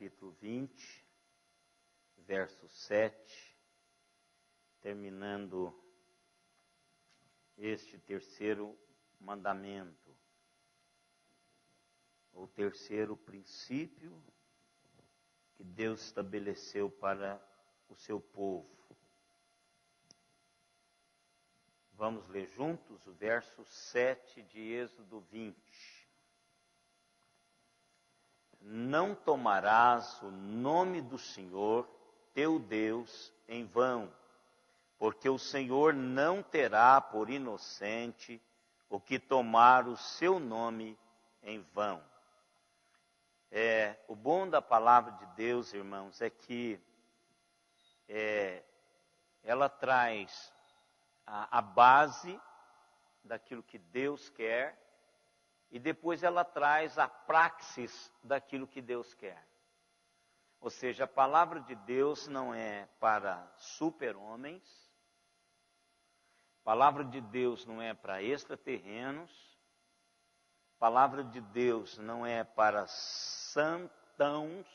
capítulo 20, verso 7, terminando este terceiro mandamento, o terceiro princípio que Deus estabeleceu para o seu povo. Vamos ler juntos o verso 7 de Êxodo 20. Não tomarás o nome do Senhor, teu Deus, em vão, porque o Senhor não terá por inocente o que tomar o seu nome em vão. O bom da palavra de Deus, irmãos, é que ela traz a base daquilo que Deus quer e depois ela traz a praxis daquilo que Deus quer. Ou seja, a palavra de Deus não é para super-homens, a palavra de Deus não é para extraterrenos, a palavra de Deus não é para santãos,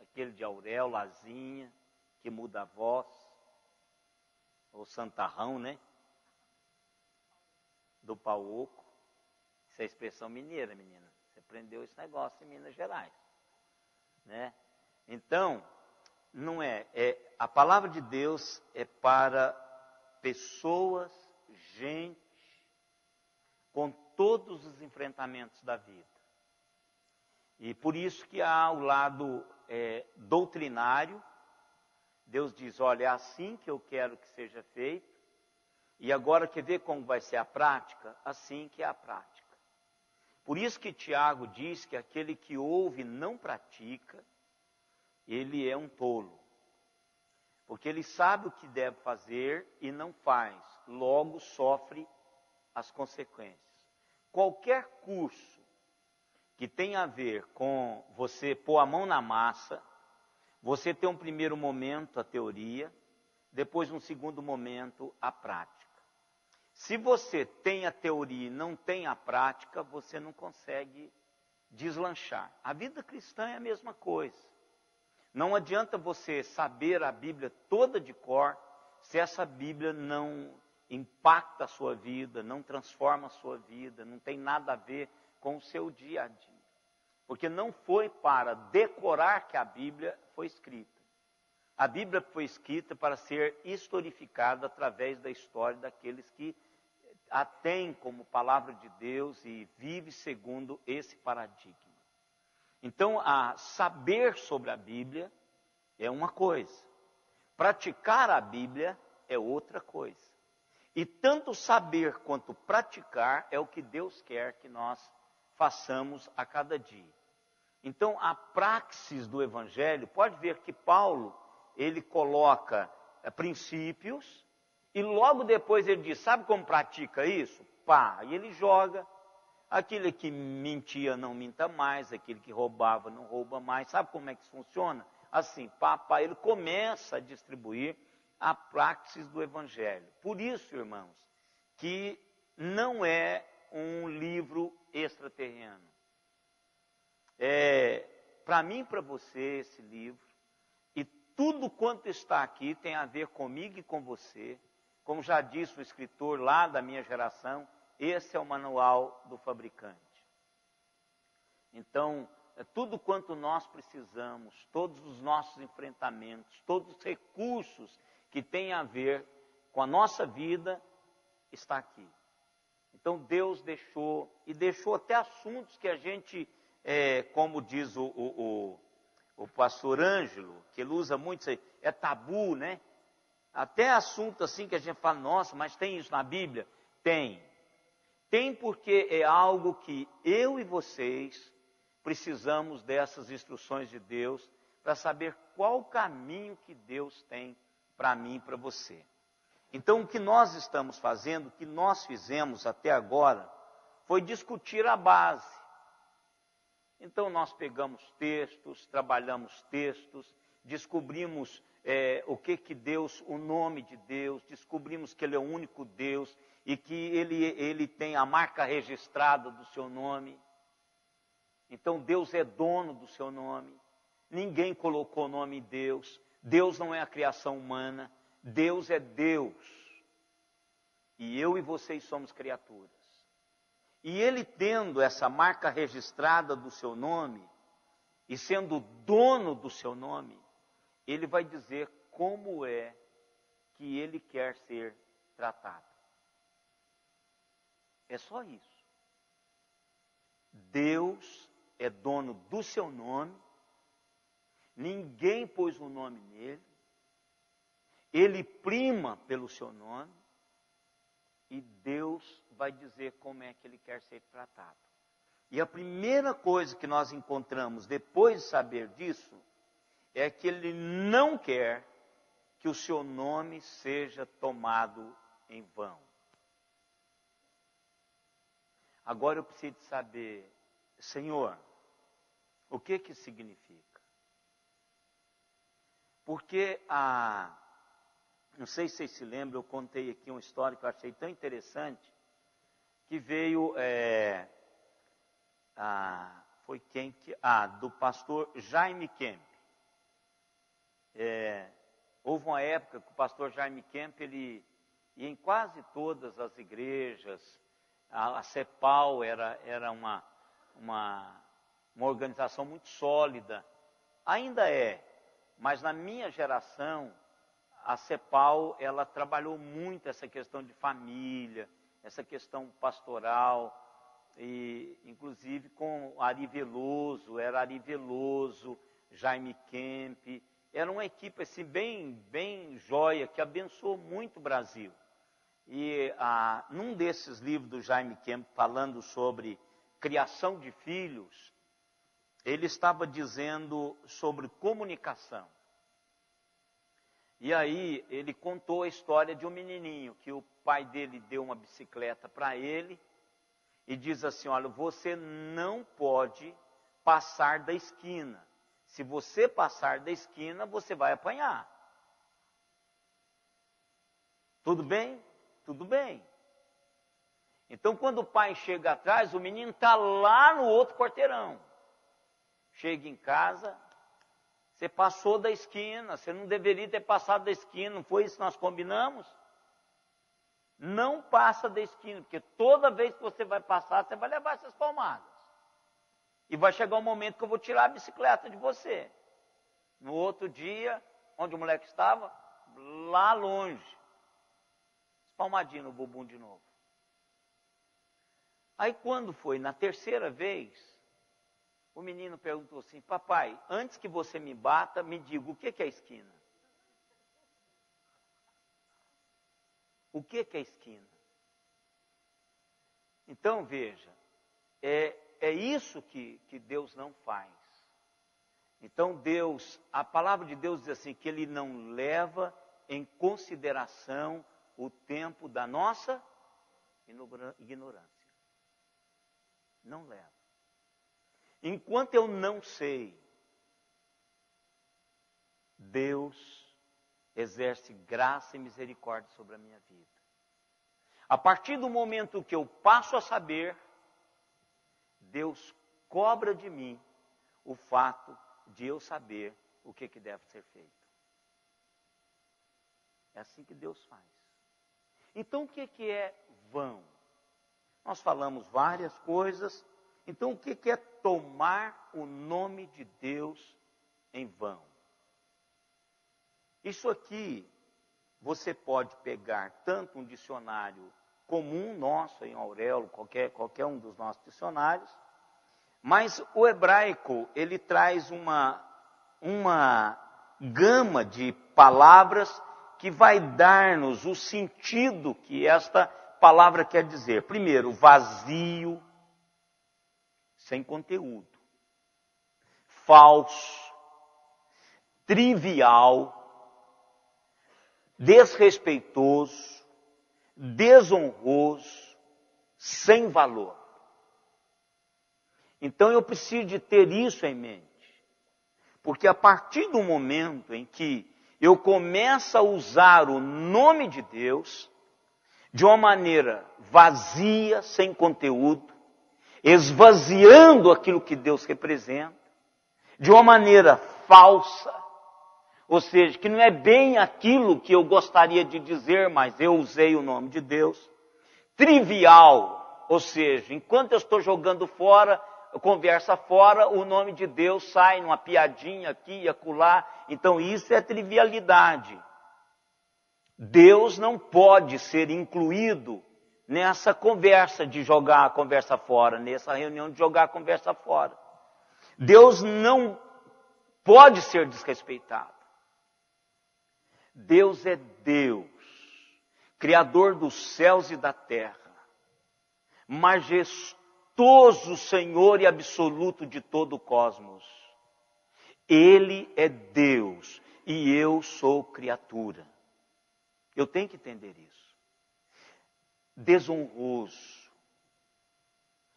aquele de auréola, asinha, que muda a voz, ou santarrão, né? Do pau oco. Isso é expressão mineira, menina. Você aprendeu esse negócio em Minas Gerais, né? Então, não a palavra de Deus é para pessoas, gente, com todos os enfrentamentos da vida. E por isso que há o lado doutrinário. Deus diz, olha, é assim que eu quero que seja feito. E agora quer ver como vai ser a prática? Assim que é a prática. Por isso que Tiago diz que aquele que ouve e não pratica, ele é um tolo. Porque ele sabe o que deve fazer e não faz. Logo sofre as consequências. Qualquer curso que tenha a ver com você pôr a mão na massa, você tem um primeiro momento a teoria, depois um segundo momento a prática. Se você tem a teoria e não tem a prática, você não consegue deslanchar. A vida cristã é a mesma coisa. Não adianta você saber a Bíblia toda de cor, se essa Bíblia não impacta a sua vida, não transforma a sua vida, não tem nada a ver com o seu dia a dia. Porque não foi para decorar que a Bíblia foi escrita. A Bíblia foi escrita para ser historificada através da história daqueles que a têm como palavra de Deus e vive segundo esse paradigma. Então, saber sobre a Bíblia é uma coisa. Praticar a Bíblia é outra coisa. E tanto saber quanto praticar é o que Deus quer que nós façamos a cada dia. Então, a praxis do Evangelho, pode ver que Paulo, ele coloca princípios, e logo depois ele diz, sabe como pratica isso? Pá, e ele joga. Aquele que mentia não minta mais, aquele que roubava não rouba mais. Sabe como é que isso funciona? Assim, pá, ele começa a distribuir a praxis do Evangelho. Por isso, irmãos, que não é um livro extraterreno. Para mim e para você esse livro, e tudo quanto está aqui tem a ver comigo e com você. Como já disse o escritor lá da minha geração, esse é o manual do fabricante. Então, tudo quanto nós precisamos, todos os nossos enfrentamentos, todos os recursos que têm a ver com a nossa vida, está aqui. Então, Deus deixou, e deixou até assuntos que a gente, como diz o pastor Ângelo, que ele usa muito isso aí, é tabu, né? Até assunto assim que a gente fala, nossa, mas tem isso na Bíblia? Tem. Tem porque é algo que eu e vocês precisamos dessas instruções de Deus para saber qual o caminho que Deus tem para mim e para você. Então, o que nós estamos fazendo, o que nós fizemos até agora, foi discutir a base. Então, nós pegamos textos, trabalhamos textos, descobrimos o que Deus, o nome de Deus, descobrimos que Ele é o único Deus e que Ele tem a marca registrada do seu nome. Então Deus é dono do seu nome. Ninguém colocou o nome em Deus. Deus não é a criação humana. Deus é Deus. E eu e vocês somos criaturas. E ele tendo essa marca registrada do seu nome, e sendo dono do seu nome, ele vai dizer como é que ele quer ser tratado. É só isso. Deus é dono do seu nome, ninguém pôs o nome nele, ele prima pelo seu nome, e Deus vai dizer como é que ele quer ser tratado. E a primeira coisa que nós encontramos depois de saber disso, é que ele não quer que o seu nome seja tomado em vão. Agora eu preciso saber, Senhor, o que que significa? Porque não sei se vocês se lembram, eu contei aqui uma história que eu achei tão interessante, que veio, foi quem que, do pastor Jaime Kemp. Houve uma época que o pastor Jaime Kemp, ele ia em quase todas as igrejas. A CEPAL era uma organização muito sólida, ainda é, mas na minha geração, a CEPAL, ela trabalhou muito essa questão de família, essa questão pastoral, e inclusive com Ari Veloso, Jaime Kemp, era uma equipe assim, bem joia, que abençoou muito o Brasil. E num desses livros do Jaime Kemp, falando sobre criação de filhos, ele estava dizendo sobre comunicação. E aí ele contou a história de um menininho, que o pai dele deu uma bicicleta para ele, e diz assim, olha, você não pode passar da esquina. Se você passar da esquina, você vai apanhar. Tudo bem? Tudo bem. Então, quando o pai chega atrás, o menino está lá no outro quarteirão. Chega em casa, você passou da esquina, você não deveria ter passado da esquina, não foi isso que nós combinamos? Não passa da esquina, porque toda vez que você vai passar, você vai levar essas palmadas. E vai chegar um momento que eu vou tirar a bicicleta de você. No outro dia, onde o moleque estava? Lá longe. Palmadinha no bumbum de novo. Aí quando foi na terceira vez, o menino perguntou assim, papai, antes que você me bata, me diga, o que é esquina? O que é esquina? Então veja, é isso que Deus não faz. Então Deus, a palavra de Deus diz assim, que Ele não leva em consideração o tempo da nossa ignorância. Não leva. Enquanto eu não sei, Deus exerce graça e misericórdia sobre a minha vida. A partir do momento que eu passo a saber, Deus cobra de mim o fato de eu saber o que deve ser feito. É assim que Deus faz. Então, o que é vão? Nós falamos várias coisas. Então, o que é tomar o nome de Deus em vão? Isso aqui, você pode pegar tanto um dicionário comum nosso, em Aurelo, qualquer um dos nossos dicionários, mas o hebraico, ele traz uma gama de palavras que vai dar-nos o sentido que esta palavra quer dizer. Primeiro, vazio, sem conteúdo. Falso, trivial, desrespeitoso, desonroso, sem valor. Então eu preciso de ter isso em mente. Porque a partir do momento em que eu começo a usar o nome de Deus de uma maneira vazia, sem conteúdo, esvaziando aquilo que Deus representa, de uma maneira falsa. Ou seja, que não é bem aquilo que eu gostaria de dizer, mas eu usei o nome de Deus. Trivial, ou seja, enquanto eu estou jogando fora, conversa fora, o nome de Deus sai numa piadinha aqui e acolá. Então isso é trivialidade. Deus não pode ser incluído nessa conversa de jogar a conversa fora, nessa reunião de jogar a conversa fora. Deus não pode ser desrespeitado. Deus é Deus, Criador dos céus e da terra, majestoso Senhor e absoluto de todo o cosmos. Ele é Deus e eu sou criatura. Eu tenho que entender isso. Desonroso.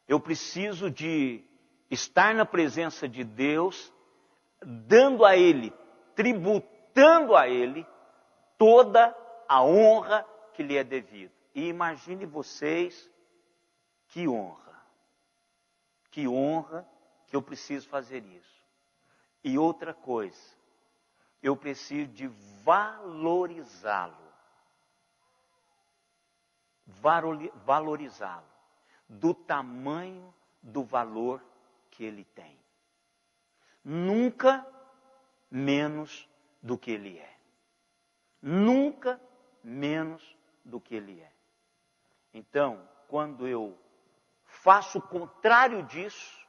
Eu preciso de estar na presença de Deus, dando a Ele, tributando a Ele, toda a honra que lhe é devida. E imagine vocês, que honra que eu preciso fazer isso. E outra coisa, eu preciso de valorizá-lo, do tamanho do valor que ele tem. Nunca menos do que ele é. Nunca menos do que ele é. Então, quando eu faço o contrário disso,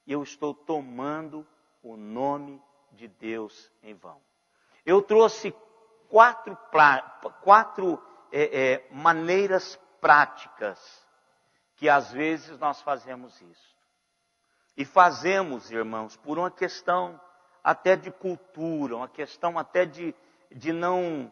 eu estou tomando o nome de Deus em vão. Eu trouxe quatro maneiras práticas que às vezes nós fazemos isso. E fazemos, irmãos, por uma questão até de cultura, uma questão até de não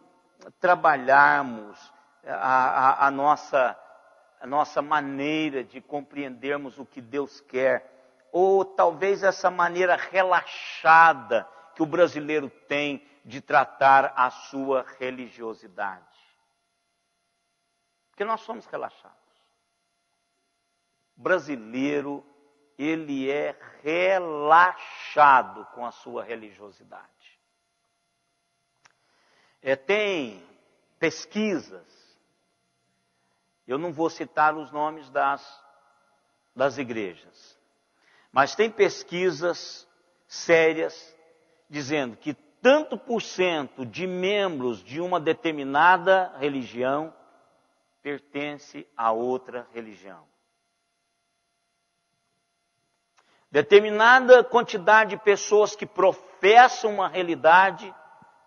trabalharmos a nossa maneira de compreendermos o que Deus quer, ou talvez essa maneira relaxada que o brasileiro tem de tratar a sua religiosidade. Porque nós somos relaxados. O brasileiro, ele é relaxado com a sua religiosidade. Tem pesquisas, eu não vou citar os nomes das igrejas, mas tem pesquisas sérias dizendo que tanto por cento de membros de uma determinada religião pertence a outra religião. Determinada quantidade de pessoas que professam uma realidade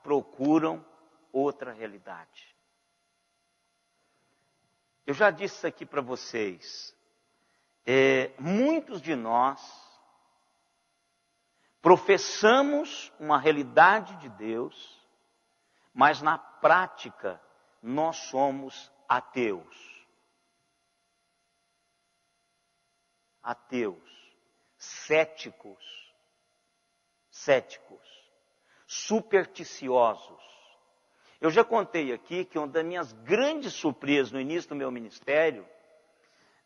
procuram outra realidade. Eu já disse isso aqui para vocês. Muitos de nós professamos uma realidade de Deus, mas na prática nós somos ateus. Ateus, céticos, supersticiosos. Eu já contei aqui que uma das minhas grandes surpresas no início do meu ministério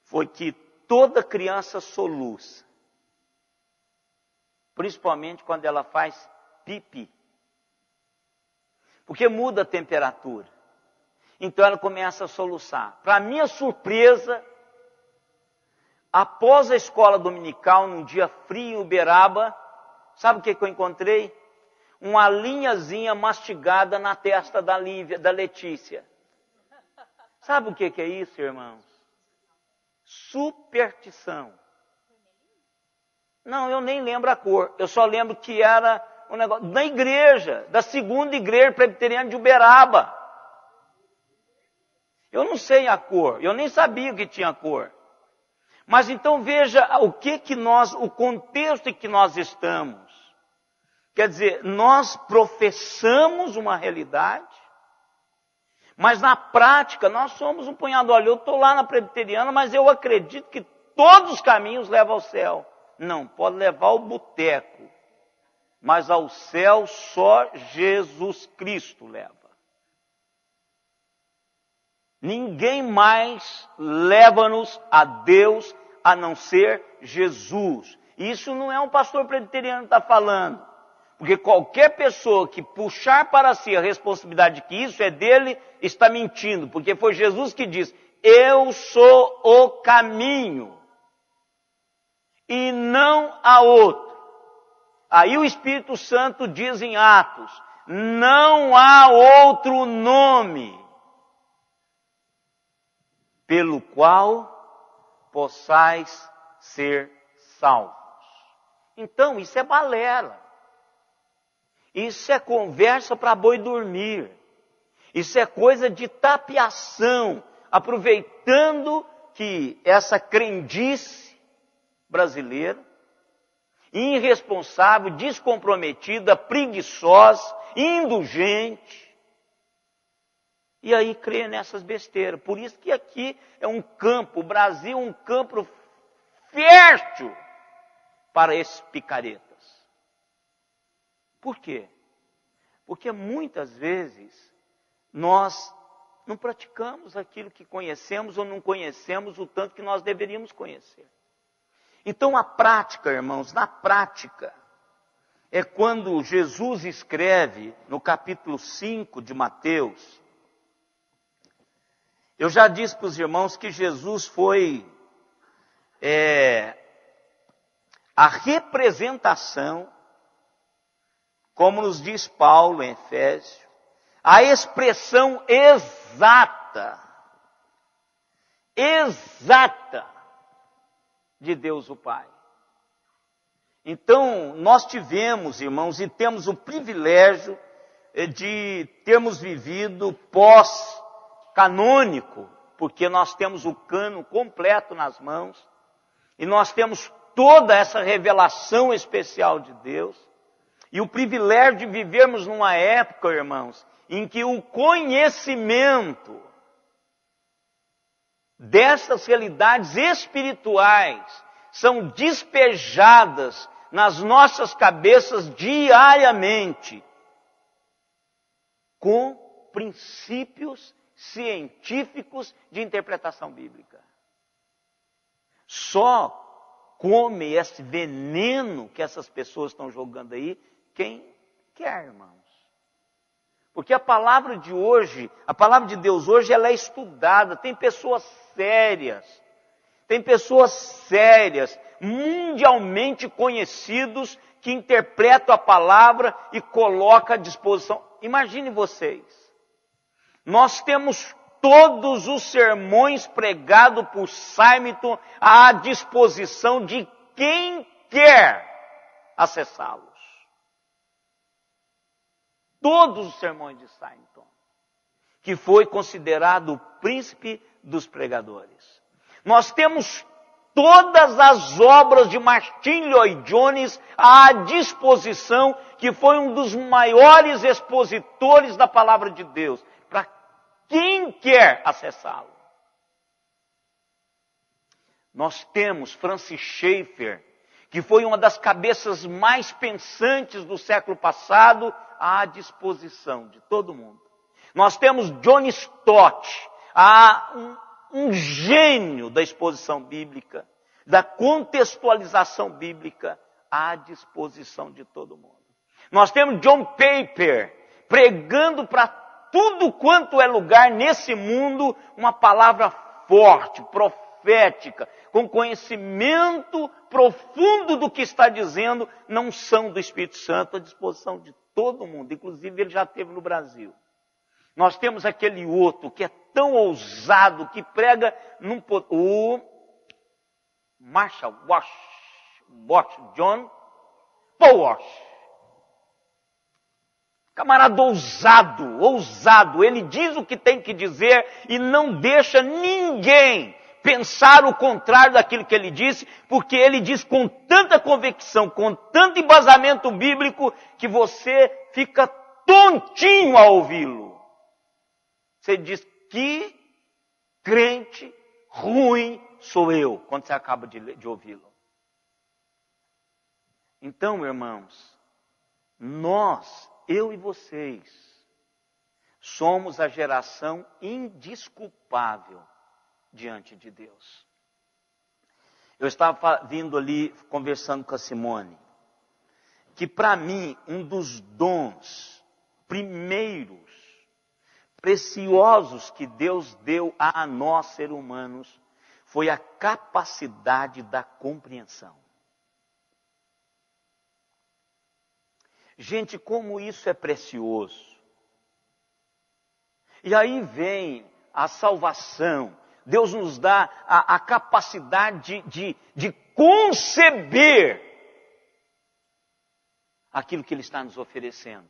foi que toda criança soluça, principalmente quando ela faz pipi, porque muda a temperatura. Então ela começa a soluçar. Para minha surpresa, após a escola dominical, num dia frio em Uberaba, sabe o que eu encontrei? Uma linhazinha mastigada na testa da Letícia. Sabe o que é isso, irmãos? Superstição. Não, eu nem lembro a cor. Eu só lembro que era um negócio da igreja, da segunda igreja presbiteriana de Uberaba. Eu não sei a cor, eu nem sabia que tinha cor. Mas então veja o contexto em que nós estamos. Quer dizer, nós professamos uma realidade, mas na prática nós somos um punhado. Olha, eu estou lá na presbiteriana, mas eu acredito que todos os caminhos levam ao céu. Não, pode levar ao boteco, mas ao céu só Jesus Cristo leva. Ninguém mais leva-nos a Deus a não ser Jesus. Isso não é um pastor presbiteriano que está falando. Porque qualquer pessoa que puxar para si a responsabilidade de que isso é dele, está mentindo. Porque foi Jesus que disse, eu sou o caminho e não há outro. Aí o Espírito Santo diz em Atos, não há outro nome pelo qual possais ser salvos. Então, isso é balela. Isso é conversa para boi dormir. Isso é coisa de tapeação, aproveitando que essa crendice brasileira, irresponsável, descomprometida, preguiçosa, indulgente, e aí crê nessas besteiras. Por isso que aqui é um campo, o Brasil é um campo fértil para esses picaretas. Por quê? Porque muitas vezes nós não praticamos aquilo que conhecemos ou não conhecemos o tanto que nós deveríamos conhecer. Então a prática, irmãos, na prática, é quando Jesus escreve no capítulo 5 de Mateus. Eu já disse para os irmãos que Jesus foi a representação, como nos diz Paulo em Efésios, a expressão exata de Deus o Pai. Então, nós tivemos, irmãos, e temos o privilégio de termos vivido pós-canônico, porque nós temos o cânon completo nas mãos, e nós temos toda essa revelação especial de Deus, e o privilégio de vivermos numa época, irmãos, em que o conhecimento dessas realidades espirituais são despejadas nas nossas cabeças diariamente, com princípios científicos de interpretação bíblica. Só come esse veneno que essas pessoas estão jogando aí quem quer, irmãos. Porque a palavra de hoje, a palavra de Deus hoje, ela é estudada. Tem pessoas sérias, mundialmente conhecidos, que interpretam a palavra e colocam à disposição. Imagine vocês, nós temos todos os sermões pregados por Simeon à disposição de quem quer acessá-los. Todos os sermões de Simeon, que foi considerado o príncipe dos pregadores. Nós temos todas as obras de Martin Lloyd-Jones à disposição, que foi um dos maiores expositores da palavra de Deus, para quem quer acessá-lo. Nós temos Francis Schaeffer, que foi uma das cabeças mais pensantes do século passado, à disposição de todo mundo. Nós temos John Stott, um gênio da exposição bíblica, da contextualização bíblica, à disposição de todo mundo. Nós temos John Piper, pregando para tudo quanto é lugar nesse mundo, uma palavra forte, profética, com conhecimento profundo do que está dizendo, não são do Espírito Santo, à disposição de todo mundo. Inclusive ele já esteve no Brasil. Nós temos aquele outro que é tão ousado, que prega o Marshall John Paul Wash. Camarada ousado, ele diz o que tem que dizer e não deixa ninguém pensar o contrário daquilo que ele disse, porque ele diz com tanta convicção, com tanto embasamento bíblico, que você fica tontinho ao ouvi-lo. Você diz, que crente ruim sou eu, quando você acaba de ouvi-lo. Então, irmãos, eu e vocês, somos a geração indesculpável diante de Deus. Eu estava vindo ali, conversando com a Simone, que para mim um dos dons primeiros, preciosos que Deus deu a nós, seres humanos, foi a capacidade da compreensão. Gente, como isso é precioso. E aí vem a salvação. Deus nos dá a capacidade de conceber aquilo que Ele está nos oferecendo.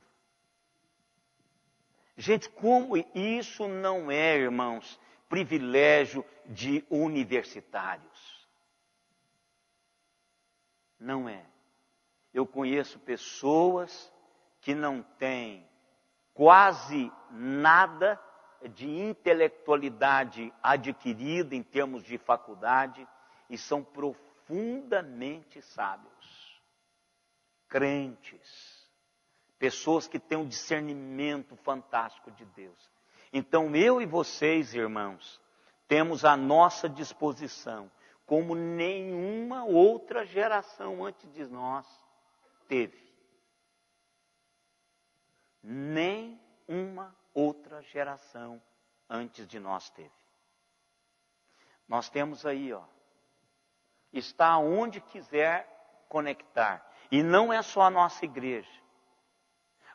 Gente, como isso não é, irmãos, privilégio de universitários. Não é. Eu conheço pessoas que não têm quase nada de intelectualidade adquirida em termos de faculdade e são profundamente sábios, crentes, pessoas que têm um discernimento fantástico de Deus. Então eu e vocês, irmãos, temos à nossa disposição, como nenhuma outra geração antes de nós teve. Nem uma outra geração antes de nós teve. Nós temos aí, está onde quiser conectar. E não é só a nossa igreja.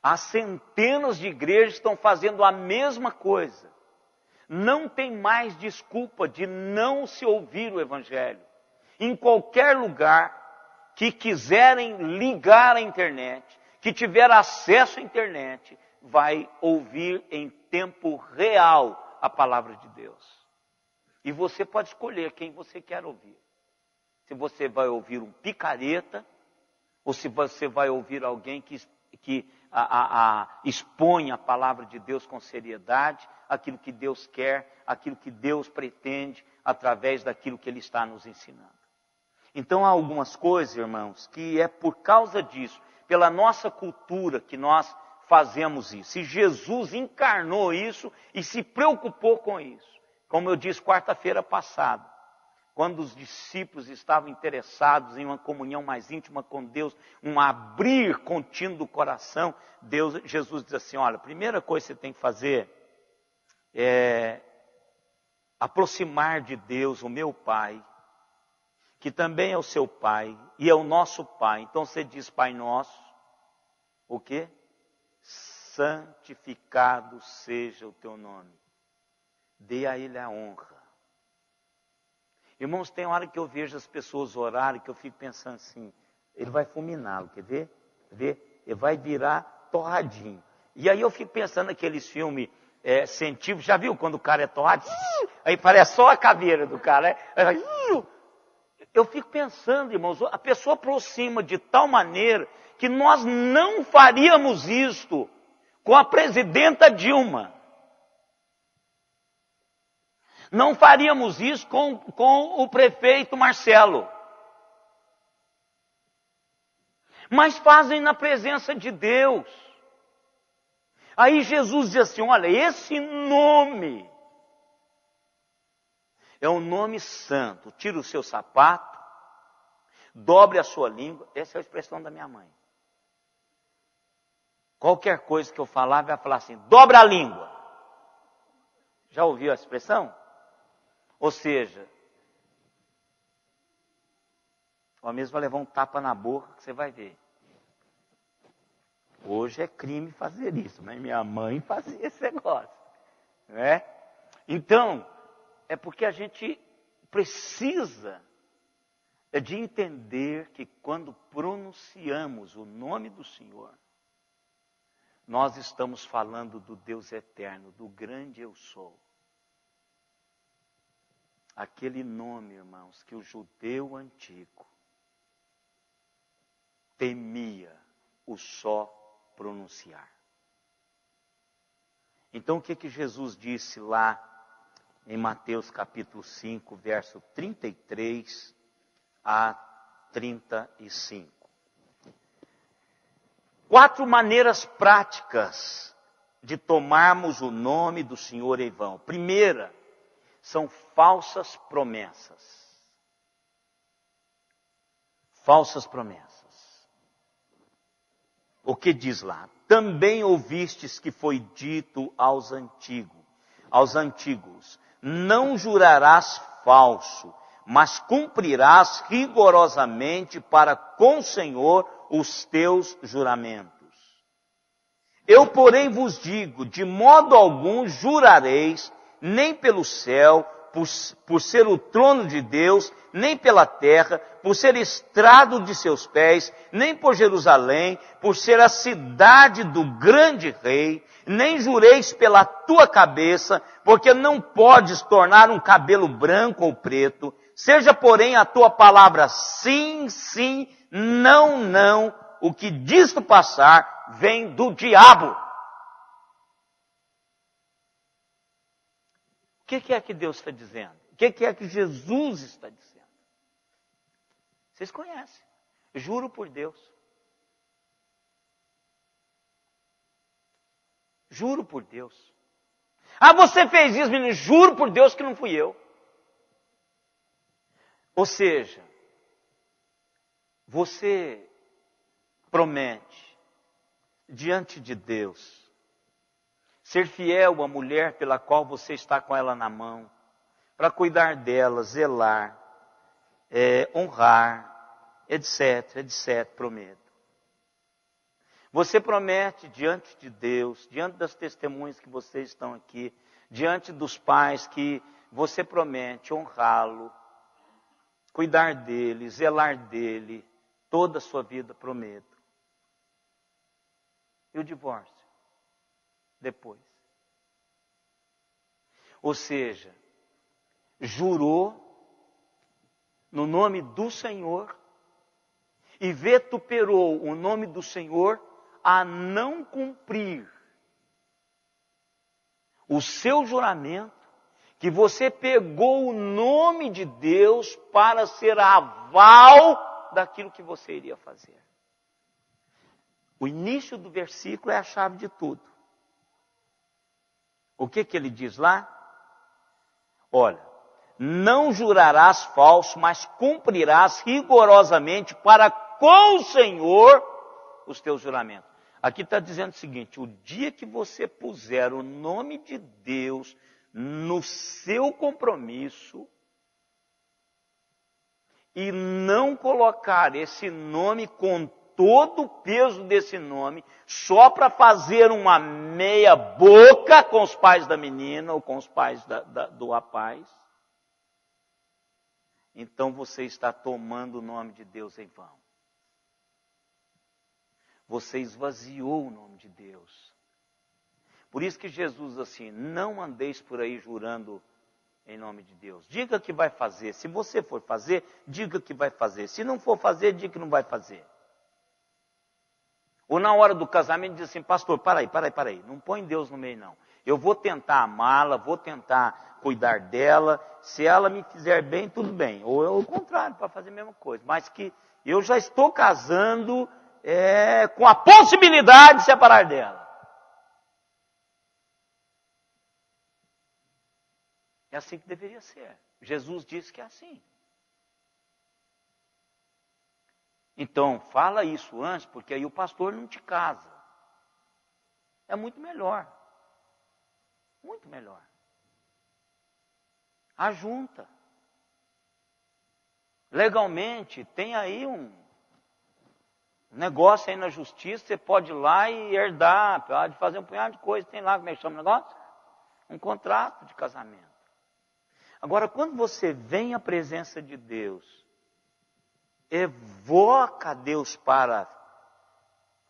Há centenas de igrejas que estão fazendo a mesma coisa. Não tem mais desculpa de não se ouvir o Evangelho. Em qualquer lugar que quiserem ligar à internet, que tiver acesso à internet, vai ouvir em tempo real a palavra de Deus. E você pode escolher quem você quer ouvir. Se você vai ouvir um picareta, ou se você vai ouvir alguém que expõe a palavra de Deus com seriedade, aquilo que Deus quer, aquilo que Deus pretende, através daquilo que Ele está nos ensinando. Então há algumas coisas, irmãos, que é por causa disso, pela nossa cultura, que nós fazemos isso. E Jesus encarnou isso e se preocupou com isso. Como eu disse quarta-feira passada, quando os discípulos estavam interessados em uma comunhão mais íntima com Deus, um abrir contínuo do coração, Jesus diz assim, olha, a primeira coisa que você tem que fazer é aproximar de Deus, o meu Pai, que também é o seu Pai e é o nosso Pai. Então você diz, Pai nosso, o quê? Santificado seja o teu nome. Dê a Ele a honra. Irmãos, tem hora que eu vejo as pessoas orarem, que eu fico pensando assim, Ele vai fulminá-lo, quer ver? Ele vai virar torradinho. E aí eu fico pensando naqueles filmes científicos, já viu quando o cara é torrado? Aí parece só a caveira do cara. Eu fico pensando, irmãos, a pessoa aproxima de tal maneira que nós não faríamos isto com a presidenta Dilma. Não faríamos isso com o prefeito Marcelo. Mas fazem na presença de Deus. Aí Jesus diz assim, olha, esse nome é um nome santo. Tira o seu sapato, dobre a sua língua. Essa é a expressão da minha mãe. Qualquer coisa que eu falar, vai falar assim, dobra a língua. Já ouviu a expressão? Ou seja, ou mesmo vai levar um tapa na boca que você vai ver. Hoje é crime fazer isso, mas minha mãe fazia esse negócio. Né? Então, é porque a gente precisa de entender que quando pronunciamos o nome do Senhor, nós estamos falando do Deus eterno, do grande eu sou. Aquele nome, irmãos, que o judeu antigo temia o só pronunciar. Então o que Jesus disse lá em Mateus capítulo 5, verso 33 a 35? 4 maneiras práticas de tomarmos o nome do Senhor em vão. Primeira, são falsas promessas. Falsas promessas. o que diz lá? Também ouvistes que foi dito aos antigos, não jurarás falso, mas cumprirás rigorosamente para com o Senhor os teus juramentos. Eu, porém, vos digo, de modo algum jurareis, nem pelo céu, por ser o trono de Deus, nem pela terra, por ser estrado de seus pés, nem por Jerusalém, por ser a cidade do grande rei, nem jureis pela tua cabeça, porque não podes tornar um cabelo branco ou preto. Seja, porém, a tua palavra sim, sim, não, não. O que disto passar vem do diabo. O que é que Deus está dizendo? O que é que Jesus está dizendo? Vocês conhecem. Juro por Deus. Juro por Deus. Ah, você fez isso, menino. Juro por Deus que não fui eu. Ou seja, você promete diante de Deus ser fiel à mulher pela qual você está com ela na mão, para cuidar dela, zelar, honrar, etc, etc, prometo. Você promete diante de Deus, diante das testemunhas que vocês estão aqui, diante dos pais que você promete honrá-lo, cuidar dele, zelar dele, toda a sua vida, prometo. E o divórcio? Depois. Ou seja, jurou no nome do Senhor e vituperou o nome do Senhor a não cumprir o seu juramento, que você pegou o nome de Deus para ser aval daquilo que você iria fazer. O início do versículo é a chave de tudo. O que ele diz lá? Olha, não jurarás falso, mas cumprirás rigorosamente para com o Senhor os teus juramentos. Aqui está dizendo o seguinte: o dia que você puser o nome de Deus no seu compromisso e não colocar esse nome com todo o peso desse nome, só para fazer uma meia boca com os pais da menina ou com os pais do rapaz, então você está tomando o nome de Deus em vão. Você esvaziou o nome de Deus. Por isso que Jesus assim, não andeis por aí jurando em nome de Deus. Diga que vai fazer. Se você for fazer, diga que vai fazer. Se não for fazer, diga que não vai fazer. Ou na hora do casamento diz assim: pastor, para aí. Não põe Deus no meio não. Eu vou tentar amá-la, vou tentar cuidar dela. Se ela me fizer bem, tudo bem. Ou é o contrário, para fazer a mesma coisa. Mas que eu já estou casando com a possibilidade de separar dela. É assim que deveria ser. Jesus disse que é assim. Então, fala isso antes, porque aí o pastor não te casa. É muito melhor. Muito melhor. Ajunta. Legalmente, tem aí um negócio aí na justiça, você pode ir lá e herdar, pode fazer um punhado de coisa. Tem lá, como é que chama o negócio? Um contrato de casamento. Agora, quando você vem à presença de Deus, evoca a Deus para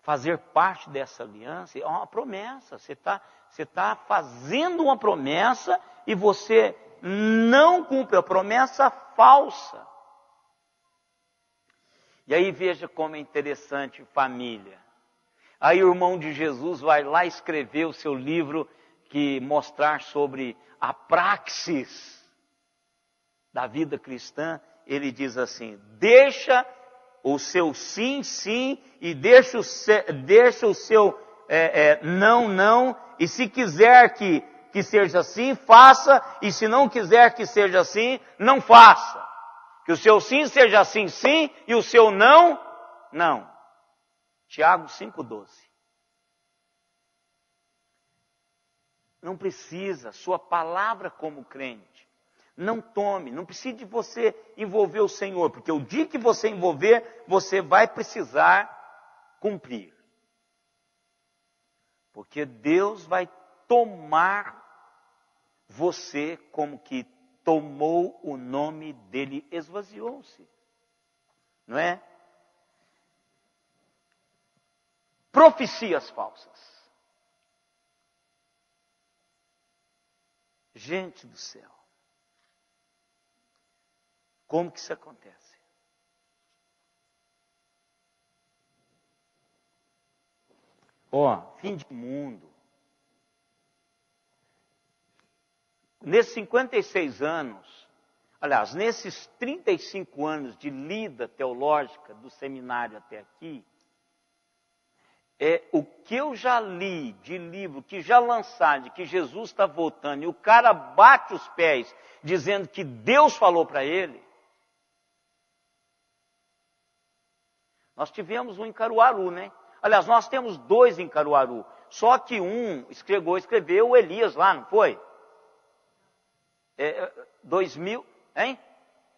fazer parte dessa aliança, é uma promessa. Você está fazendo uma promessa e você não cumpre a promessa falsa. E aí veja como é interessante família. Aí o irmão de Jesus vai lá escrever o seu livro que mostrar sobre a praxis da vida cristã. Ele diz assim: deixa o seu sim, sim, e deixa o seu não, não, e se quiser que seja assim, faça, e se não quiser que seja assim, não faça. Que o seu sim seja assim, sim, e o seu não, não. Tiago 5,12. Não precisa, sua palavra como crente. Não tome, não precisa de você envolver o Senhor, porque o dia que você envolver, você vai precisar cumprir. Porque Deus vai tomar você como que tomou o nome dele, esvaziou-se. Não é? Profecias falsas. Gente do céu. Como que isso acontece? Fim de mundo. Nesses 56 anos, aliás, nesses 35 anos de lida teológica do seminário até aqui, o que eu já li de livro, que já lançaram, de que Jesus está voltando, e o cara bate os pés, dizendo que Deus falou para ele. Nós tivemos um em Caruaru, né? Aliás, nós temos 2 em Caruaru. Só que um escreveu o Elias lá, não foi? 2000, hein?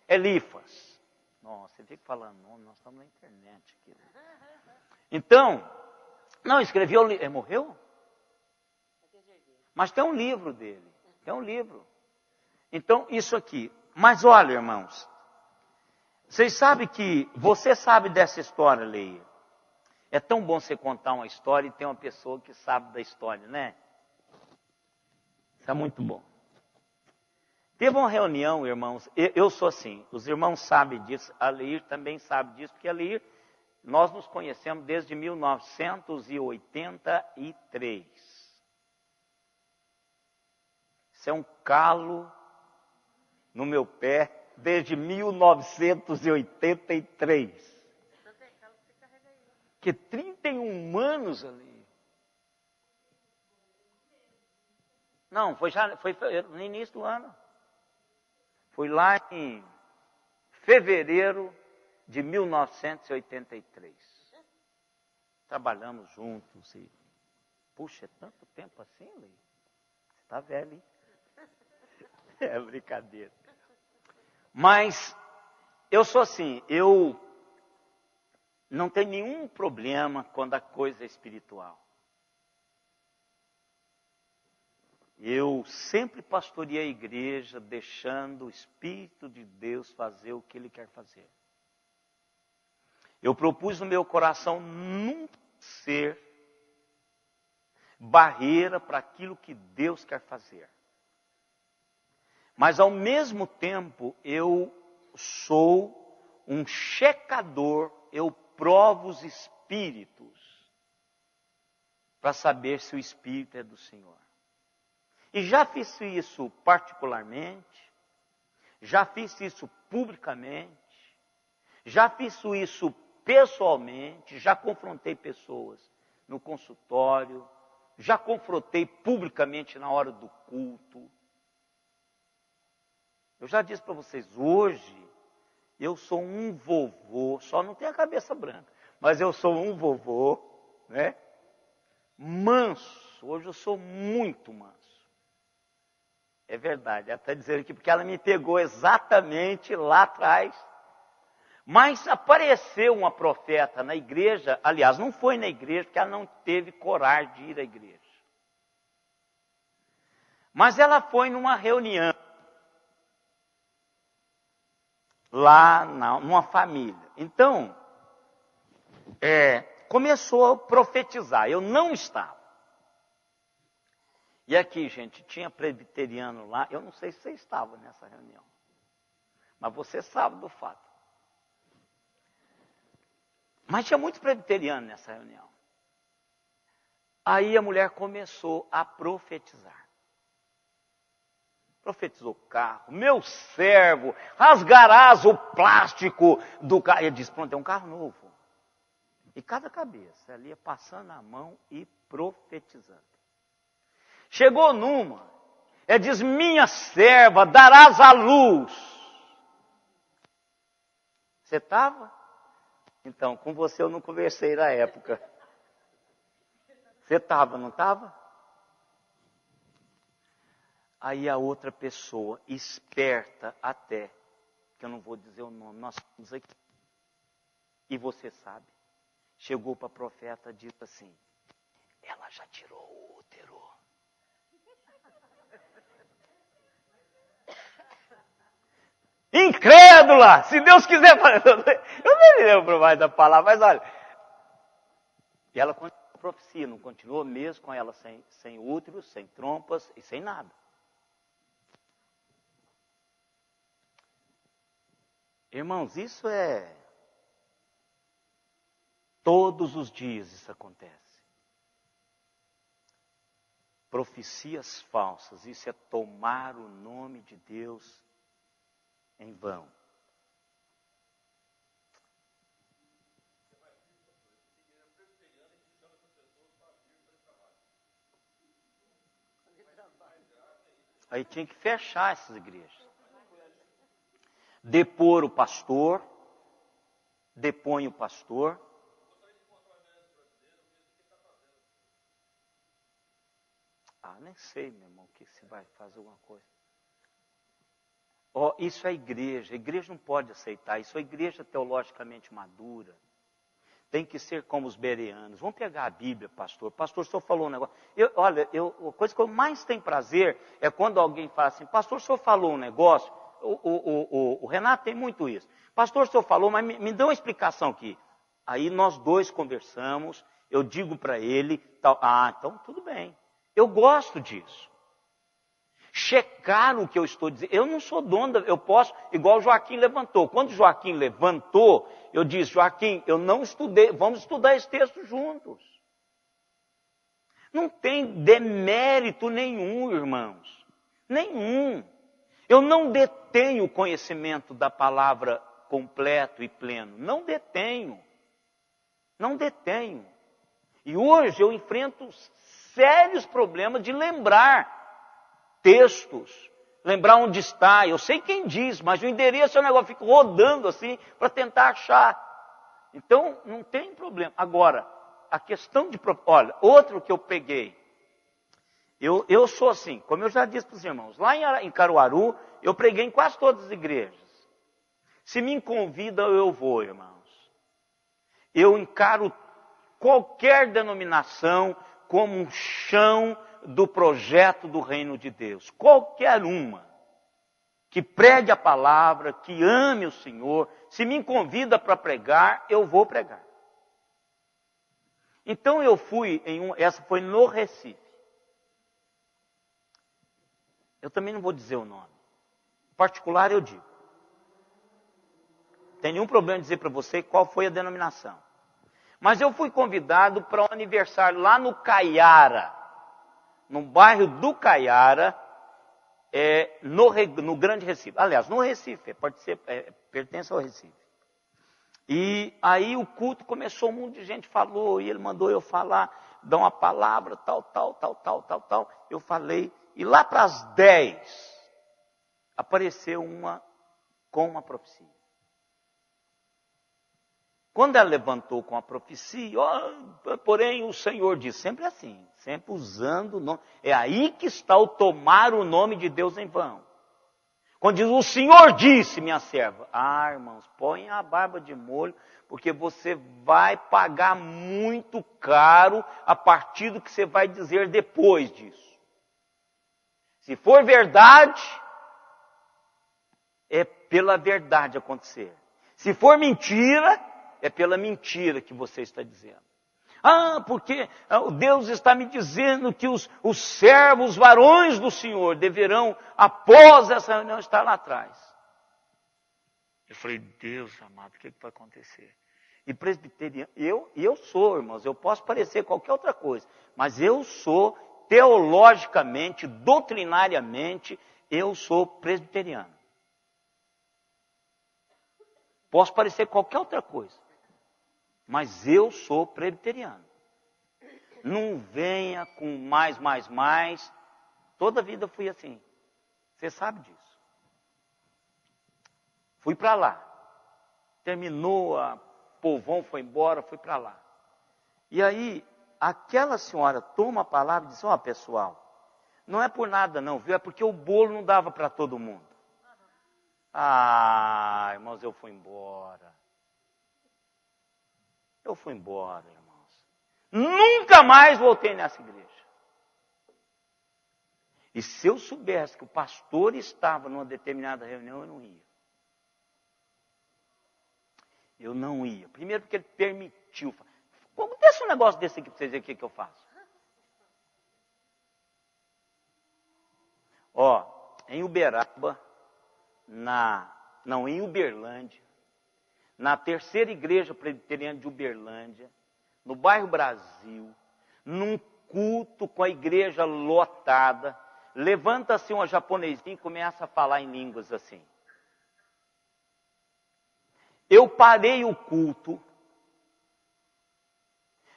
Elifas. Nossa, você fica falando nome, nós estamos na internet aqui. Então, não, escreveu, ele morreu? Mas tem um livro dele, tem um livro. Então, isso aqui. Mas olha, irmãos, vocês sabem que, você sabe dessa história, Leia. É tão bom você contar uma história e ter uma pessoa que sabe da história, né? Isso é muito bom. Teve uma reunião, irmãos, eu sou assim, os irmãos sabem disso, a Leir também sabe disso, porque a Leir, nós nos conhecemos desde 1983. Isso é um calo no meu pé desde 1983. Que 31 anos ali. Não, foi no início do ano. Foi lá em fevereiro de 1983. Trabalhamos juntos e... Puxa, é tanto tempo assim, Lei? Você está velho, hein? É brincadeira. Mas eu sou assim, eu não tenho nenhum problema quando a coisa é espiritual. Eu sempre pastoreei a igreja deixando o Espírito de Deus fazer o que Ele quer fazer. Eu propus no meu coração nunca ser barreira para aquilo que Deus quer fazer. Mas ao mesmo tempo eu sou um checador, eu provo os espíritos para saber se o Espírito é do Senhor. E já fiz isso particularmente, já fiz isso publicamente, já fiz isso pessoalmente, já confrontei pessoas no consultório, já confrontei publicamente na hora do culto. Eu já disse para vocês, hoje eu sou um vovô, só não tenho a cabeça branca, mas eu sou um vovô, né? Manso, hoje eu sou muito manso. É verdade, ela está dizendo aqui, porque ela me pegou exatamente lá atrás. Mas apareceu uma profeta na igreja, aliás, não foi na igreja, porque ela não teve coragem de ir à igreja. Mas ela foi numa reunião, lá numa família. Então, começou a profetizar, eu não estava. E aqui, gente, tinha presbiteriano lá, eu não sei se você estava nessa reunião, mas você sabe do fato. Mas tinha muitos presbiterianos nessa reunião. Aí a mulher começou a profetizar. Profetizou o carro, meu servo, rasgarás o plástico do carro. Ele disse, pronto, é um carro novo. E cada cabeça, ela ia passando a mão e profetizando. Chegou numa, ela diz, minha serva, darás à luz. Você estava? Então, com você eu não conversei na época. Você estava, não estava? Aí a outra pessoa, esperta até, que eu não vou dizer o nome, nós estamos aqui. E você sabe, chegou para a profeta e disse assim, ela já tirou o útero. Incrédula! Se Deus quiser fazer. Eu nem lembro mais da palavra, mas olha. E ela continuou a profecia, não continuou mesmo com ela sem útero, sem trompas e sem nada. Irmãos, isso é. Todos os dias isso acontece. Profecias falsas, isso é tomar o nome de Deus em vão. Aí tinha que fechar essas igrejas. Depor o pastor, depõe o pastor. Nem sei, meu irmão, que se vai fazer alguma coisa. Isso é igreja. A igreja não pode aceitar. Isso é igreja teologicamente madura. Tem que ser como os bereanos. Vamos pegar a Bíblia, pastor. Pastor, o senhor falou um negócio. A coisa que eu mais tenho prazer é quando alguém fala assim, pastor, o senhor falou um negócio. O Renato tem muito isso. Pastor, o senhor falou, mas me dê uma explicação aqui. Aí nós dois conversamos, eu digo para ele, tal. Então tudo bem. Eu gosto disso. Checar o que eu estou dizendo. Eu não sou dono, eu posso, igual o Joaquim levantou. Quando o Joaquim levantou, eu disse, Joaquim, eu não estudei, vamos estudar esse texto juntos. Não tem demérito nenhum, irmãos. Nenhum. Eu não detenho o conhecimento da palavra completo e pleno. Não detenho. Não detenho. E hoje eu enfrento sérios problemas de lembrar textos, lembrar onde está. Eu sei quem diz, mas o endereço é um negócio, fico rodando assim para tentar achar. Então, não tem problema. Agora, a questão de... Olha, outro que eu peguei. Eu sou assim, como eu já disse para os irmãos, lá em Caruaru, eu preguei em quase todas as igrejas. Se me convidam, eu vou, irmãos. Eu encaro qualquer denominação como um chão do projeto do reino de Deus. Qualquer uma que pregue a palavra, que ame o Senhor, se me convida para pregar, eu vou pregar. Então eu fui essa foi no Recife. Eu também não vou dizer o nome. Em particular eu digo. Não tem nenhum problema em dizer para você qual foi a denominação. Mas eu fui convidado para um aniversário lá no Caiara, no bairro do Caiara, no Grande Recife. Aliás, no Recife, pertence ao Recife. E aí o culto começou, um monte de gente falou, e ele mandou eu falar, dar uma palavra, tal. Eu falei, e lá para as 10, apareceu uma com uma profecia. Quando ela levantou com a profecia, porém o Senhor diz, sempre assim, sempre usando o nome. É aí que está o tomar o nome de Deus em vão. Quando diz, o Senhor disse, minha serva. Irmãos, põe a barba de molho, porque você vai pagar muito caro a partir do que você vai dizer depois disso. Se for verdade, é pela verdade acontecer. Se for mentira, é pela mentira que você está dizendo. Porque Deus está me dizendo que os servos, os varões do Senhor deverão, após essa reunião, estar lá atrás. Eu falei, Deus amado, o que vai acontecer? E presbiteriano, eu sou, irmãos, eu posso parecer qualquer outra coisa, mas eu sou teologicamente, doutrinariamente, eu sou presbiteriano. Posso parecer qualquer outra coisa, mas eu sou presbiteriano. Não venha com mais. Toda a vida fui assim. Você sabe disso. Fui para lá. Terminou a povão foi embora, fui para lá. E aí, aquela senhora toma a palavra e diz, ó, pessoal, não é por nada não, viu? É porque o bolo não dava para todo mundo. Ah, irmãos, eu fui embora. Eu fui embora, irmãos. Nunca mais voltei nessa igreja. E se eu soubesse que o pastor estava numa determinada reunião, eu não ia. Eu não ia. Primeiro porque ele permitiu. Acontece um negócio desse aqui para vocês verem o que eu faço. Ó, em Uberaba, em Uberlândia, na terceira igreja presbiteriana de Uberlândia, no bairro Brasil, num culto com a igreja lotada, levanta-se uma japonesinha e começa a falar em línguas assim. Eu parei o culto,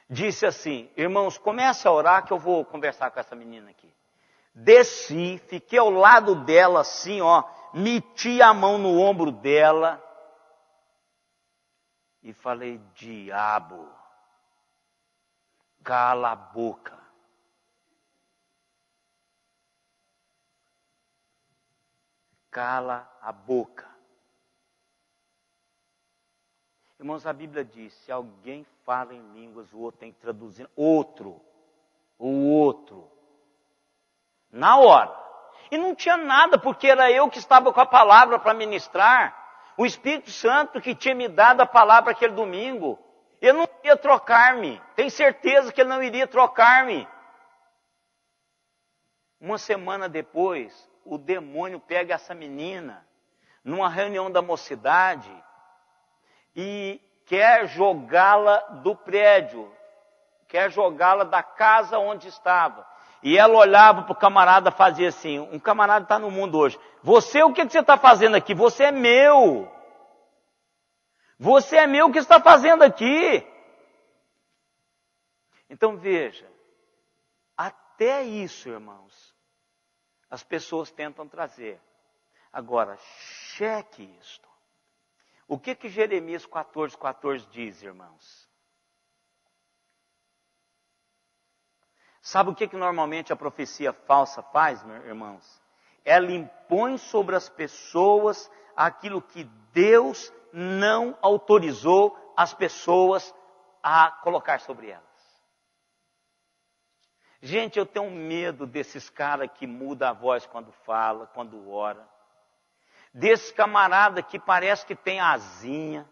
disse assim, irmãos, comece a orar que eu vou conversar com essa menina aqui. Desci, fiquei ao lado dela assim, ó, meti a mão no ombro dela e falei, diabo, cala a boca. Cala a boca. Irmãos, a Bíblia diz, se alguém fala em línguas, o outro tem que traduzir. O outro. Na hora. E não tinha nada, porque era eu que estava com a palavra para ministrar. O Espírito Santo que tinha me dado a palavra aquele domingo. Ele não iria trocar-me. Tenho certeza que ele não iria trocar-me. Uma semana depois, o demônio pega essa menina numa reunião da mocidade e quer jogá-la do prédio, quer jogá-la da casa onde estava. E ela olhava para o camarada e fazia assim, um camarada está no mundo hoje, você, o que você está fazendo aqui? Você é meu. Você é meu, o que você está fazendo aqui? Então veja, até isso, irmãos, as pessoas tentam trazer. Agora, cheque isto. O que Jeremias 14:14 diz, irmãos? Sabe o que normalmente a profecia falsa faz, meus irmãos? Ela impõe sobre as pessoas aquilo que Deus não autorizou as pessoas a colocar sobre elas. Gente, eu tenho medo desses caras que mudam a voz quando fala, quando ora. Desse camarada que parece que tem asinha.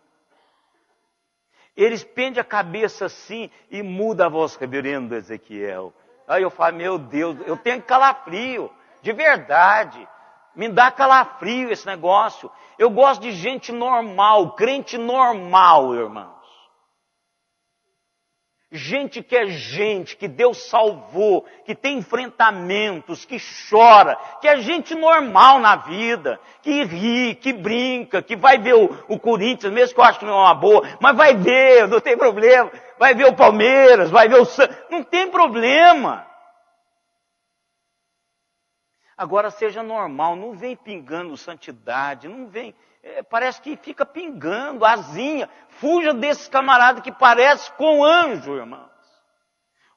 Eles pendem a cabeça assim e mudam a voz, reverendo Ezequiel. Aí eu falo, meu Deus, eu tenho calafrio, de verdade. Me dá calafrio esse negócio. Eu gosto de gente normal, crente normal, irmãos. Gente, que Deus salvou, que tem enfrentamentos, que chora, que é gente normal na vida, que ri, que brinca, que vai ver o Corinthians, mesmo que eu acho que não é uma boa, mas vai ver, não tem problema, vai ver o Palmeiras, vai ver o Santos, não tem problema. Agora seja normal, não vem pingando santidade, não vem, parece que fica pingando, asinha. Fuja desse camarada que parece com anjo, irmãos.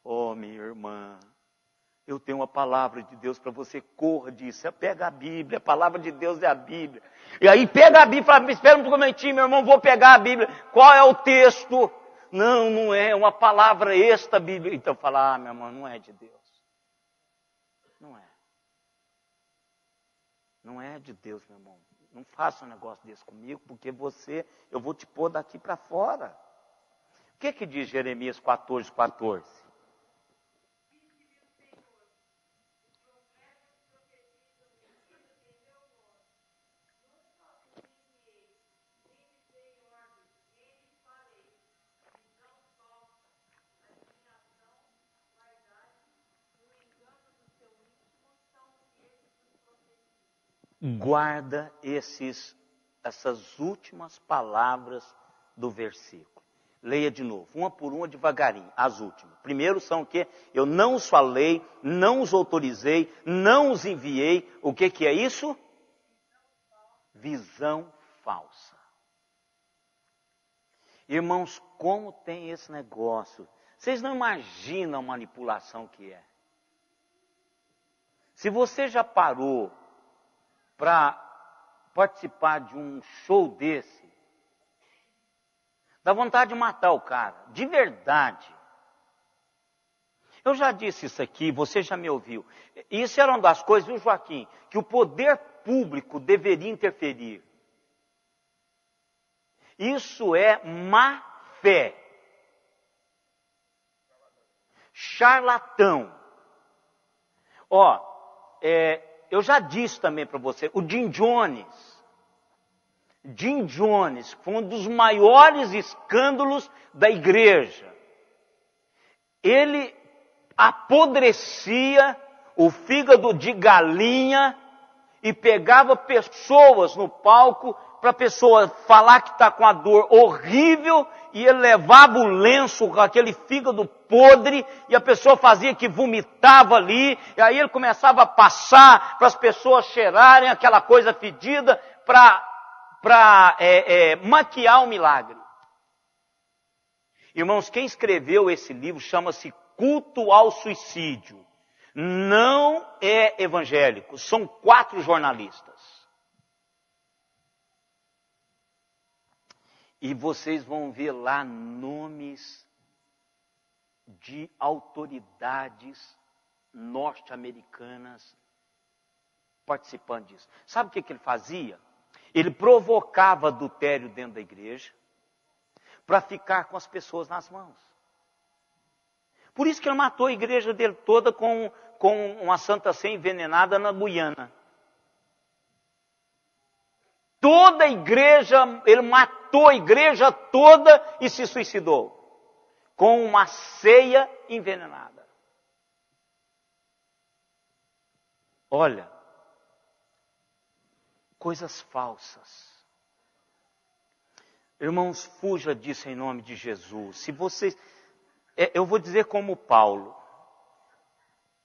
Oh, minha irmã, eu tenho uma palavra de Deus para você, corra disso. Pega a Bíblia, a palavra de Deus é a Bíblia. E aí pega a Bíblia e fala, espera um momentinho, meu irmão, vou pegar a Bíblia. Qual é o texto? Não é uma palavra esta Bíblia. Então fala, meu irmão, não é de Deus. Não é. Não é de Deus, meu irmão. Não faça um negócio desse comigo, porque eu vou te pôr daqui para fora. O que diz Jeremias 14:14? Guarda essas últimas palavras do versículo. Leia de novo, uma por uma, devagarinho, as últimas. Primeiro são o quê? Eu não os falei, não os autorizei, não os enviei. O que é isso? Visão falsa. Irmãos, como tem esse negócio? Vocês não imaginam a manipulação que é. Se você já parou para participar de um show desse, dá vontade de matar o cara, de verdade. Eu já disse isso aqui, você já me ouviu. Isso era uma das coisas, viu, Joaquim, que o poder público deveria interferir. Isso é má fé. Charlatão. Eu já disse também para você, o Jim Jones foi um dos maiores escândalos da igreja. Ele apodrecia o fígado de galinha e pegava pessoas no palco para a pessoa falar que está com a dor horrível, e ele levava o lenço com aquele fígado podre, e a pessoa fazia que vomitava ali, e aí ele começava a passar para as pessoas cheirarem aquela coisa fedida para maquiar o milagre. Irmãos, quem escreveu esse livro chama-se Culto ao Suicídio. Não é evangélico, são 4 jornalistas. E vocês vão ver lá nomes de autoridades norte-americanas participando disso. Sabe o que ele fazia? Ele provocava adultério dentro da igreja para ficar com as pessoas nas mãos. Por isso que ele matou a igreja dele toda com uma Santa Sé envenenada na Guiana. Toda a igreja, ele matou a igreja toda e se suicidou. Com uma ceia envenenada. Olha, coisas falsas. Irmãos, fuja disso em nome de Jesus. Se vocês, eu vou dizer como Paulo,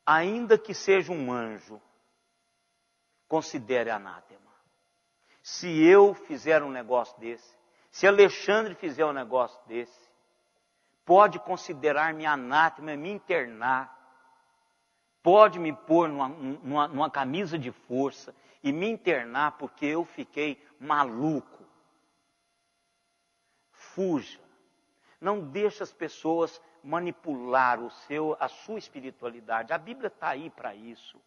ainda que seja um anjo, considere anátema. Se eu fizer um negócio desse, se Alexandre fizer um negócio desse, pode considerar-me anátema, me internar, pode me pôr numa camisa de força e me internar porque eu fiquei maluco. Fuja. Não deixe as pessoas manipular a sua espiritualidade. A Bíblia está aí para isso.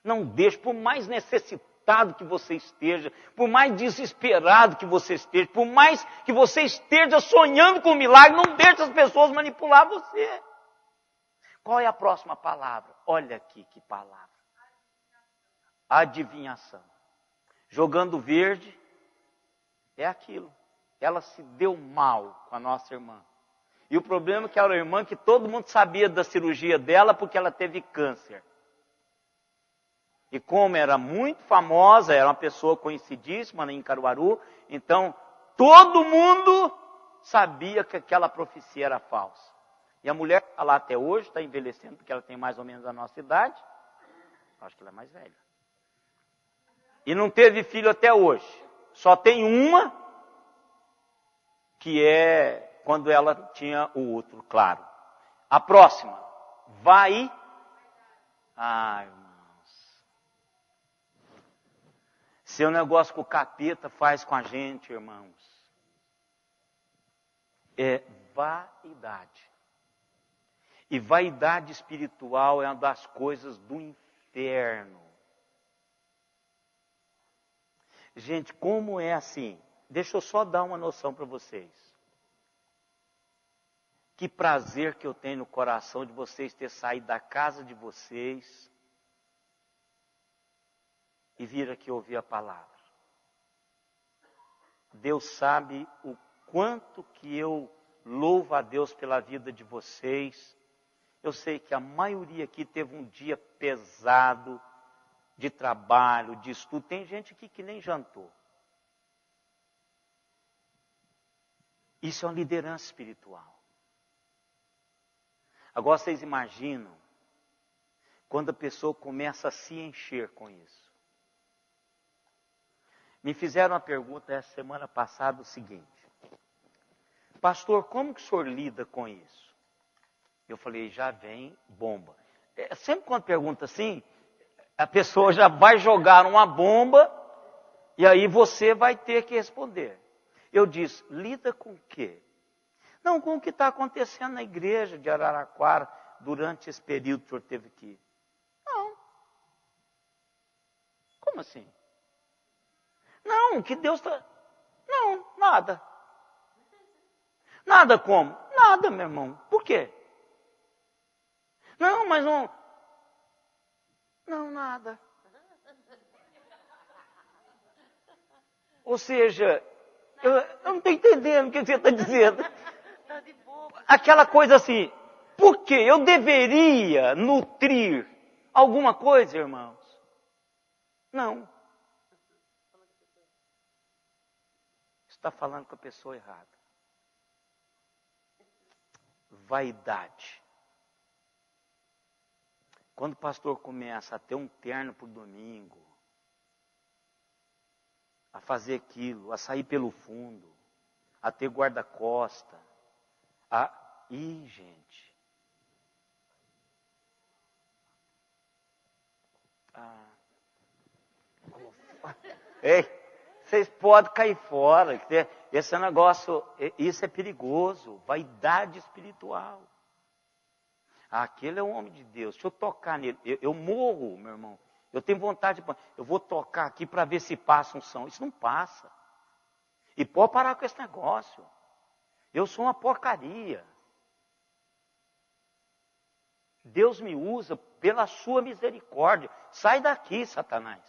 Não deixe, por mais necessitado que você esteja, por mais desesperado que você esteja, por mais que você esteja sonhando com um milagre, não deixe as pessoas manipular você. Qual é a próxima palavra? Olha aqui que palavra. Adivinhação. Jogando verde é aquilo. Ela se deu mal com a nossa irmã. E o problema é que era a irmã que todo mundo sabia da cirurgia dela porque ela teve câncer. E como era muito famosa, era uma pessoa conhecidíssima em Caruaru, então todo mundo sabia que aquela profecia era falsa. E a mulher está lá até hoje, está envelhecendo, porque ela tem mais ou menos a nossa idade. Acho que ela é mais velha. E não teve filho até hoje. Só tem uma, que é quando ela tinha o útero, claro. A próxima, vai. Ai, irmãos. Seu negócio que o capeta faz com a gente, irmãos, é vaidade. E vaidade espiritual é uma das coisas do inferno. Gente, como é assim? Deixa eu só dar uma noção para vocês. Que prazer que eu tenho no coração de vocês ter saído da casa de vocês e vir aqui ouvir a palavra. Deus sabe o quanto que eu louvo a Deus pela vida de vocês. Eu sei que a maioria aqui teve um dia pesado de trabalho, de estudo. Tem gente aqui que nem jantou. Isso é uma liderança espiritual. Agora vocês imaginam quando a pessoa começa a se encher com isso. Me fizeram uma pergunta essa semana passada o seguinte. pastor, como que o senhor lida com isso? Eu falei, já vem bomba. Sempre quando pergunta assim, a pessoa já vai jogar uma bomba e aí você vai ter que responder. Eu disse, lida com o quê? Não, com o que está acontecendo na igreja de Araraquara durante esse período que o senhor teve aqui. Não. Como assim? Não, que Deus está... Não, nada. Nada como? Nada, meu irmão. Por quê? Não, mas não... Não, nada. Ou seja, eu não estou entendendo o que você está dizendo. Aquela coisa assim, por quê? Eu deveria nutrir alguma coisa, irmãos? Não. Está falando com a pessoa errada. Vaidade. Quando o pastor começa a ter um terno por domingo, a fazer aquilo, a sair pelo fundo, a ter guarda-costa, Ih, gente. Ei, vocês podem cair fora. Esse negócio, isso é perigoso. Vaidade espiritual. Aquele é um homem de Deus. Deixa eu tocar nele. Eu morro, meu irmão. Eu tenho vontade de... Eu vou tocar aqui para ver se passa um som. Isso não passa. E pode parar com esse negócio. Eu sou uma porcaria. Deus me usa pela sua misericórdia. Sai daqui, Satanás.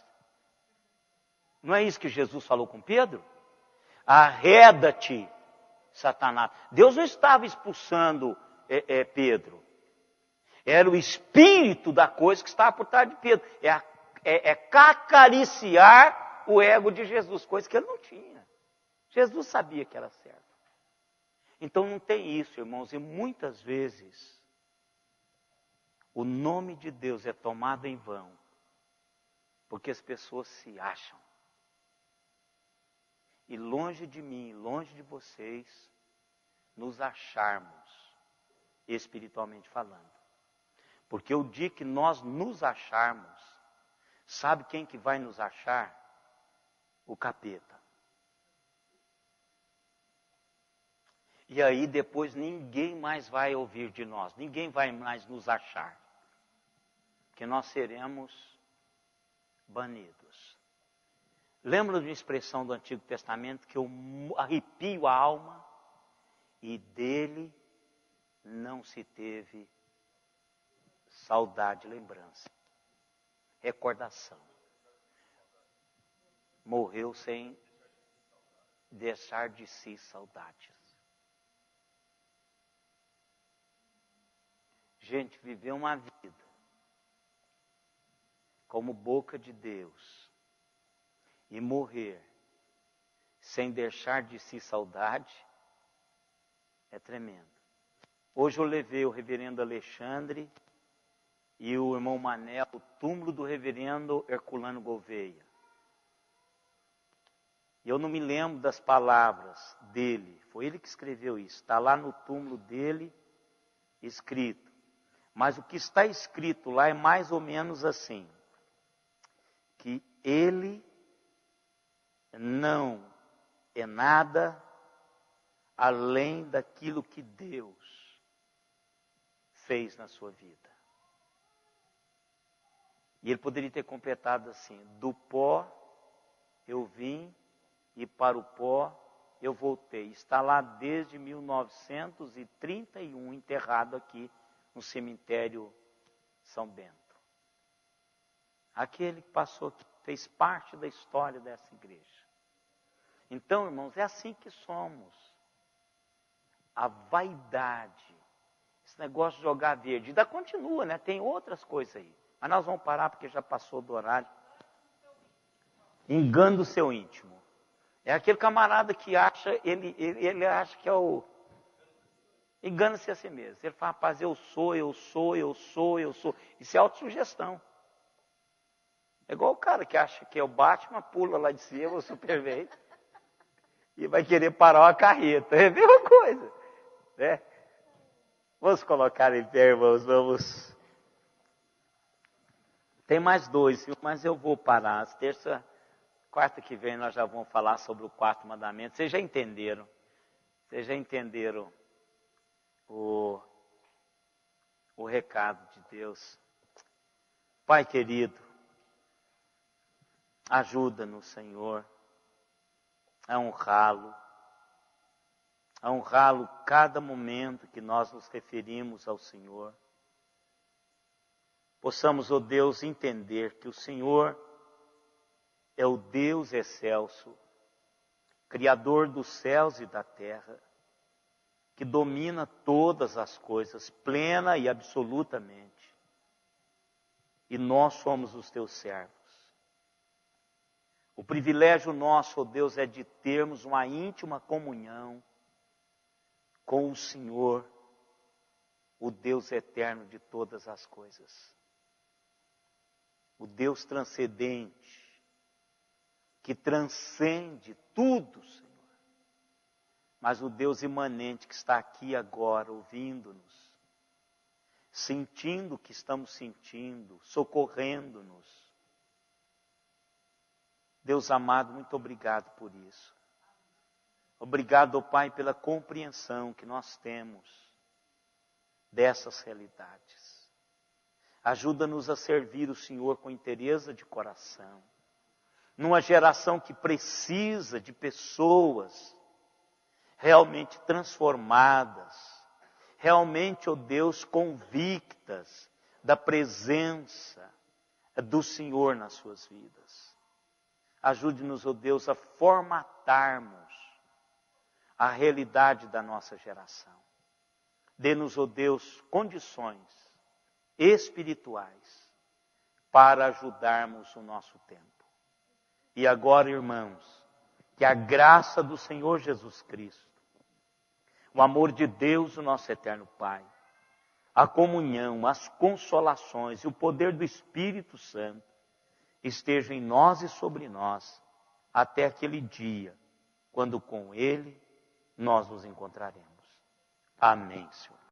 Não é isso que Jesus falou com Pedro? Arreda-te, Satanás. Deus não estava expulsando Pedro. Era o espírito da coisa que estava por trás de Pedro. É acariciar o ego de Jesus, coisa que ele não tinha. Jesus sabia que era certo. Então não tem isso, irmãos, e muitas vezes o nome de Deus é tomado em vão, porque as pessoas se acham. E longe de mim, longe de vocês, nos acharmos, espiritualmente falando. Porque o dia que nós nos acharmos, sabe quem que vai nos achar? O capeta. E aí depois ninguém mais vai ouvir de nós, ninguém vai mais nos achar. Que nós seremos banidos. Lembra de uma expressão do Antigo Testamento que eu arrepio a alma? E dele não se teve saudade, lembrança, recordação. Morreu sem deixar de si saudades. Gente, viver uma vida como boca de Deus e morrer sem deixar de si saudade é tremendo. Hoje eu levei o reverendo Alexandre e o irmão Manel ao túmulo do reverendo Herculano Gouveia. E eu não me lembro das palavras dele, foi ele que escreveu isso, está lá no túmulo dele escrito. Mas o que está escrito lá é mais ou menos assim, que ele não é nada além daquilo que Deus fez na sua vida. E ele poderia ter completado assim, do pó eu vim e para o pó eu voltei. Está lá desde 1931, enterrado aqui no cemitério São Bento. Aquele que passou aqui, fez parte da história dessa igreja. Então, irmãos, é assim que somos. A vaidade, esse negócio de jogar verde, ainda continua, né? Tem outras coisas aí. Mas nós vamos parar porque já passou do horário. Engano do seu íntimo. É aquele camarada que acha, ele acha que é o... Engana-se a si mesmo. Ele fala, rapaz, eu sou. Isso é autossugestão. É igual o cara que acha que é o Batman, pula lá de cima, o Superman. e vai querer parar a carreta. É a mesma coisa, né? Vamos colocar em pé, irmãos, vamos. Tem mais 2, mas eu vou parar. Quarta que vem nós já vamos falar sobre o 4º mandamento. Vocês já entenderam? Vocês já entenderam o recado de Deus? Pai querido, ajuda-nos, Senhor, a honrá-lo cada momento que nós nos referimos ao Senhor. Possamos, ó Deus, entender que o Senhor é o Deus excelso, Criador dos céus e da terra, que domina todas as coisas, plena e absolutamente. E nós somos os teus servos. O privilégio nosso, ó Deus, é de termos uma íntima comunhão com o Senhor, o Deus eterno de todas as coisas. O Deus transcendente, que transcende tudo, Senhor. Mas o Deus imanente que está aqui agora, ouvindo-nos, sentindo o que estamos sentindo, socorrendo-nos. Deus amado, muito obrigado por isso. Obrigado, ó Pai, pela compreensão que nós temos dessas realidades. Ajuda-nos a servir o Senhor com inteireza de coração. Numa geração que precisa de pessoas realmente transformadas, realmente, ó Deus, convictas da presença do Senhor nas suas vidas. Ajude-nos, ó Deus, a formatarmos a realidade da nossa geração. Dê-nos, ó Deus, condições espirituais para ajudarmos o nosso tempo. E agora, irmãos, que a graça do Senhor Jesus Cristo, o amor de Deus, o nosso eterno Pai, a comunhão, as consolações e o poder do Espírito Santo estejam em nós e sobre nós até aquele dia, quando com Ele nós nos encontraremos. Amém, Senhor.